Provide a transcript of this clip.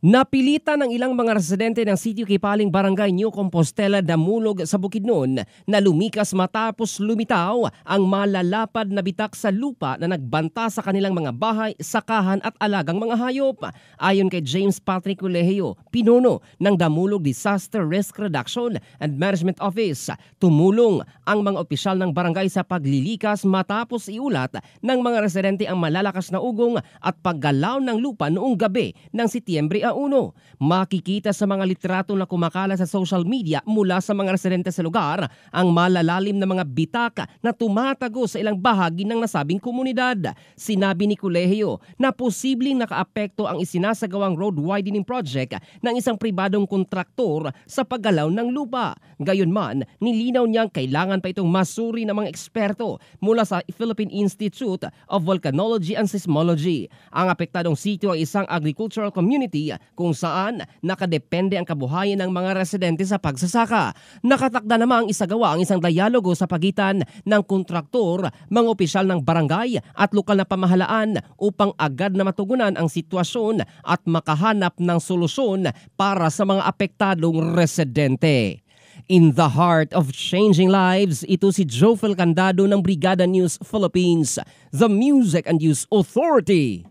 Napilitan ng ilang mga residente ng Sitio Kipaling Barangay New Compostela Damulog sa Bukidnon na lumikas matapos lumitaw ang malalapad na bitak sa lupa na nagbanta sa kanilang mga bahay, sakahan at alagang mga hayop. Ayon kay James Patrick Ulehio, pinuno ng Damulog Disaster Risk Reduction and Management Office, tumulong ang mga opisyal ng barangay sa paglilikas matapos iulat ng mga residente ang malalakas na ugong at paggalaw ng lupa noong gabi ng Setyembre 1. Makikita sa mga litrato na kumakala sa social media mula sa mga residente sa lugar ang malalalim na mga bitaka na tumatago sa ilang bahagi ng nasabing komunidad. Sinabi ni Colegio na posibleng nakaapekto ang isinasagawang road widening project ng isang pribadong kontraktor sa paggalaw ng lupa. Gayunman, nilinaw niyang kailangan pa itong masuri ng mga eksperto mula sa Philippine Institute of Volcanology and Seismology. Ang apektadong sitio ay isang agricultural community kung saan nakadepende ang kabuhayan ng mga residente sa pagsasaka. Nakatakda namang isagawa ang isang dialogo sa pagitan ng kontraktor, mga opisyal ng barangay at lokal na pamahalaan upang agad na matugunan ang sitwasyon at makahanap ng solusyon para sa mga apektadong residente. In the heart of changing lives, ito si Jofel Candado ng Brigada News Philippines, the Music and News Authority.